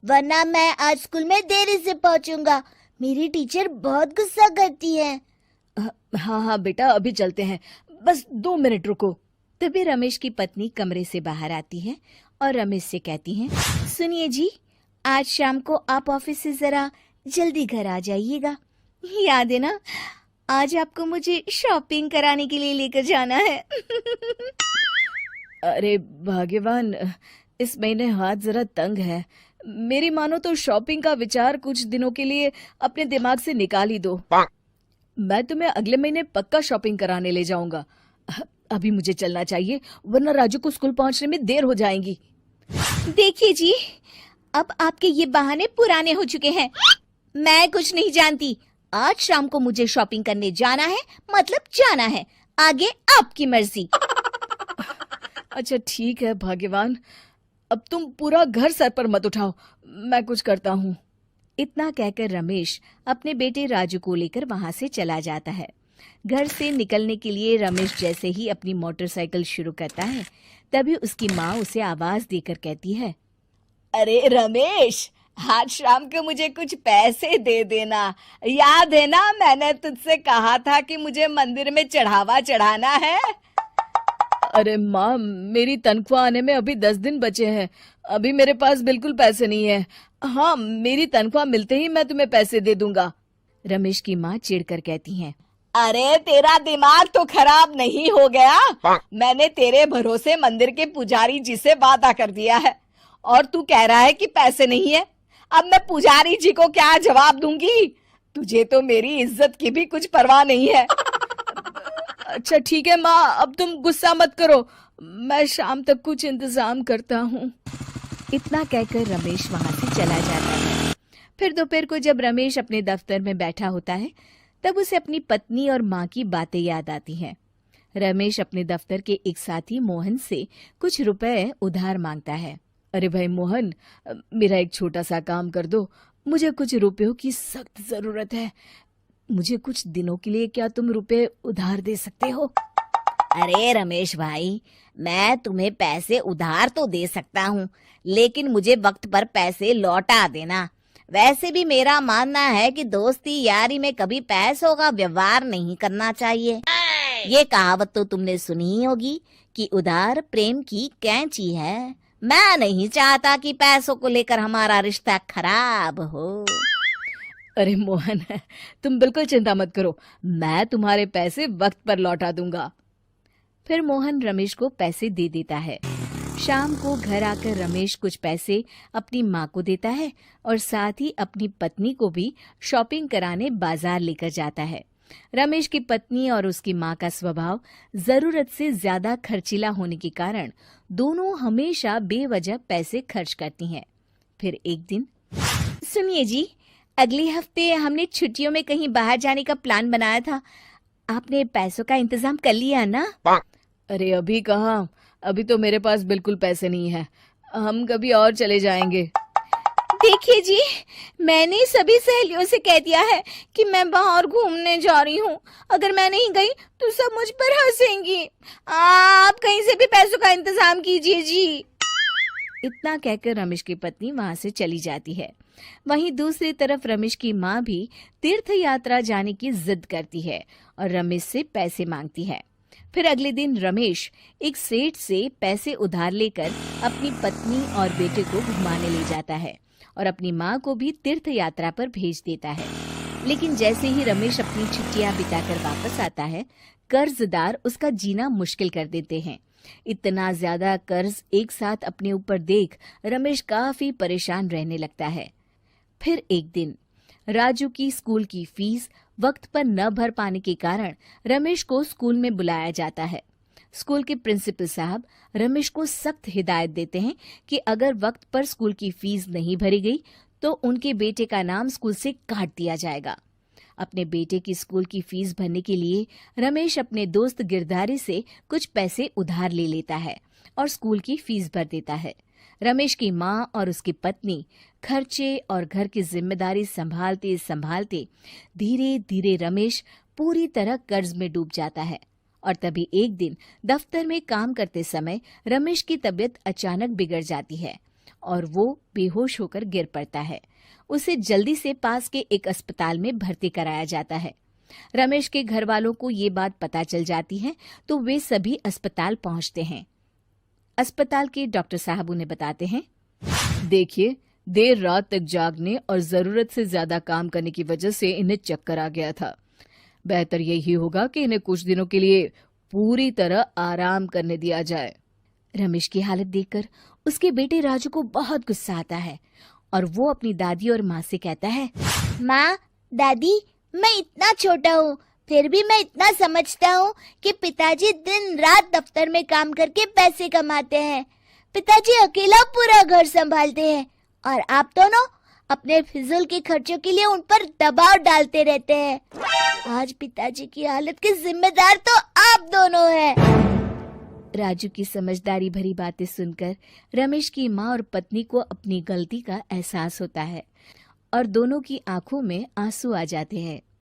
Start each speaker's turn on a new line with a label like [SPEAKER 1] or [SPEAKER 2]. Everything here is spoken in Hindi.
[SPEAKER 1] वरना मैं आज स्कूल में देरी से पहुंचूंगा। मेरी टीचर बहुत गुस्सा करती है।
[SPEAKER 2] हाँ हाँ बेटा, अभी चलते हैं, बस 2 मिनट रुको।
[SPEAKER 3] तभी रमेश की पत्नी कमरे से बाहर आती है और रमेश से कहती हैं, सुनिए जी, आज शाम को आप ऑफिस से जरा जल्दी घर आ जाइएगा। याद है ना, आज आपको मुझे शॉपिंग कराने के लिए लेकर जाना है।
[SPEAKER 2] अरे भाग्यवान, इस महीने हाथ जरा तंग है। मेरी मानो तो शॉपिंग का विचार कुछ दिनों के लिए अपने दिमाग से निकाल ही दो। मैं तुम्हें अगले महीने पक्का शॉपिंग कराने ले जाऊंगा। अभी मुझे चलना चाहिए, वरना राजू को स्कूल पहुंचने में देर हो जाएगी।
[SPEAKER 3] देखिए जी, अब आपके ये बहाने पुराने हो चुके हैं। मैं कुछ नहीं जानती। आज शाम को मुझे शॉपिंग करने जाना है, मतलब जाना है। आगे आपकी मर्जी।
[SPEAKER 2] अच्छा ठीक है भाग्यवान, अब तुम पूरा घर सर पर मत उठाओ, मैं कुछ करता हूँ।
[SPEAKER 3] इतना कहकर रमेश अपने बेटे राजू को लेकर वहां से चला जाता है। घर से निकलने के लिए रमेश जैसे ही अपनी मोटरसाइकिल शुरू करता है, तभी उसकी माँ उसे आवाज देकर कहती है,
[SPEAKER 1] अरे रमेश, आज शाम को मुझे कुछ पैसे दे देना। याद है ना, मैंने तुझसे कहा था कि मुझे मंदिर में चढ़ावा चढ़ाना है।
[SPEAKER 2] अरे माँ, मेरी तनख्वाह आने में अभी 10 दिन बचे हैं। अभी मेरे पास बिल्कुल पैसे नहीं है। हाँ, मेरी तनख्वाह मिलते ही मैं तुम्हें पैसे दे दूंगा।
[SPEAKER 3] रमेश की माँ चिढ़कर कहती हैं,
[SPEAKER 1] अरे तेरा दिमाग तो खराब नहीं हो गया? मैंने तेरे भरोसे मंदिर के पुजारी जी से वादा कर दिया है और तू कह रहा है कि पैसे नहीं है। अब मैं पुजारी जी को क्या जवाब दूंगी? तुझे तो मेरी इज्जत की भी कुछ परवाह नहीं है।
[SPEAKER 2] अच्छा ठीक है माँ, अब तुम गुस्सा मत करो, मैं शाम तक कुछ इंतजाम करता हूँ।
[SPEAKER 3] इतना कहकर रमेश वहां से चला जाता है। फिर दोपहर को जब रमेश अपने दफ्तर में बैठा होता है, तब उसे अपनी पत्नी और माँ की बातें याद आती हैं। रमेश अपने दफ्तर के एक साथी मोहन से कुछ रुपए उधार मांगता है।
[SPEAKER 2] अरे भाई मोहन, मेरा एक छोटा सा काम कर दो, मुझे कुछ रुपयों की सख्त जरूरत है। मुझे कुछ दिनों के लिए क्या तुम रुपए उधार दे सकते हो?
[SPEAKER 1] अरे रमेश भाई, मैं तुम्हें पैसे उधार तो दे सकता हूँ, लेकिन मुझे वक्त पर पैसे लौटा देना। वैसे भी मेरा मानना है कि दोस्ती यारी में कभी पैसों का व्यवहार नहीं करना चाहिए। ये कहावत तो तुमने सुनी ही होगी कि उधार प्रेम की कैंची है। मैं नहीं चाहता कि पैसों को लेकर हमारा रिश्ता खराब हो।
[SPEAKER 2] अरे मोहन, तुम बिल्कुल चिंता मत करो, मैं तुम्हारे पैसे वक्त पर लौटा दूंगा।
[SPEAKER 3] फिर मोहन रमेश को पैसे दे देता है। शाम को घर आकर रमेश कुछ पैसे अपनी माँ को देता है और साथ ही अपनी पत्नी को भी शॉपिंग कराने बाजार लेकर जाता है। रमेश की पत्नी और उसकी माँ का स्वभाव जरूरत से ज्यादा खर्चीला होने के कारण दोनों हमेशा बेवजह पैसे खर्च करती हैं। फिर एक दिन, सुनिए जी, अगले हफ्ते हमने छुट्टियों में कहीं बाहर जाने का प्लान बनाया था। आपने पैसों का इंतजाम कर लिया ना?
[SPEAKER 2] अरे अभी कहाँ, अभी तो मेरे पास बिल्कुल पैसे नहीं है। हम कभी और चले जाएंगे।
[SPEAKER 3] देखिए जी, मैंने सभी सहेलियों से कह दिया है कि मैं बाहर घूमने जा रही हूँ। अगर मैं नहीं गई तो सब मुझ पर हंसेंगी। आप कहीं से भी पैसों का इंतजाम कीजिए जी। इतना कहकर रमेश की पत्नी वहां से चली जाती है। वहीं दूसरी तरफ रमेश की माँ भी तीर्थ यात्रा जाने की जिद करती है और रमेश से पैसे मांगती है। फिर अगले दिन रमेश एक सेठ से पैसे उधार लेकर अपनी पत्नी और बेटे को घुमाने ले जाता है और अपनी माँ को भी तीर्थ यात्रा पर भेज देता है। लेकिन जैसे ही रमेश अपनी छुट्टियां बिताकर वापस आता है, कर्जदार उसका जीना मुश्किल कर देते हैं। इतना ज्यादा कर्ज एक साथ अपने ऊपर देख रमेश काफी परेशान रहने लगता है। फिर एक दिन राजू की स्कूल की फीस वक्त पर न भर पाने के कारण रमेश को स्कूल में बुलाया जाता है। स्कूल के प्रिंसिपल साहब रमेश को सख्त हिदायत देते हैं कि अगर वक्त पर स्कूल की फीस नहीं भरी गई तो उनके बेटे का नाम स्कूल से काट दिया जाएगा। अपने बेटे की स्कूल की फीस भरने के लिए रमेश अपने दोस्त गिरधारी से कुछ पैसे उधार ले लेता है और स्कूल की फीस भर देता है। रमेश की माँ और उसकी पत्नी खर्चे और घर की जिम्मेदारी संभालते संभालते धीरे धीरे रमेश पूरी तरह कर्ज में डूब जाता है। और तभी एक दिन दफ्तर में काम करते समय रमेश की तबीयत अचानक बिगड़ जाती है
[SPEAKER 2] और वो बेहोश होकर गिर पड़ता है। उसे जल्दी से पास के एक अस्पताल में भर्ती कराया जाता है। रमेश के घर वालों को ये बात पता चल जाती है तो वे सभी अस्पताल पहुंचते हैं। अस्पताल के डॉक्टर साहब उन्हें बताते हैं, देखिए, देर रात तक जागने और जरूरत से ज्यादा काम करने की वजह से इन्हें चक्कर आ गया था। बेहतर यही होगा कि इन्हें कुछ दिनों के लिए पूरी तरह आराम करने दिया जाए। रमेश की हालत देखकर उसके बेटे राजू को बहुत गुस्सा आता है और वो अपनी दादी और माँ से कहता है,
[SPEAKER 3] माँ, दादी, मैं इतना छोटा हूँ, फिर भी मैं इतना समझता हूँ कि पिताजी दिन रात दफ्तर में काम करके पैसे कमाते हैं। पिताजी अकेला पूरा घर संभालते हैं और आप दोनों अपने फिजूल के खर्चों के लिए उन पर दबाव डालते रहते हैं। आज पिताजी की हालत के जिम्मेदार तो आप दोनों हैं।
[SPEAKER 2] राजू की समझदारी भरी बातें सुनकर रमेश की माँ और पत्नी को अपनी गलती का एहसास होता है और दोनों की आंखों में आंसू आ जाते हैं।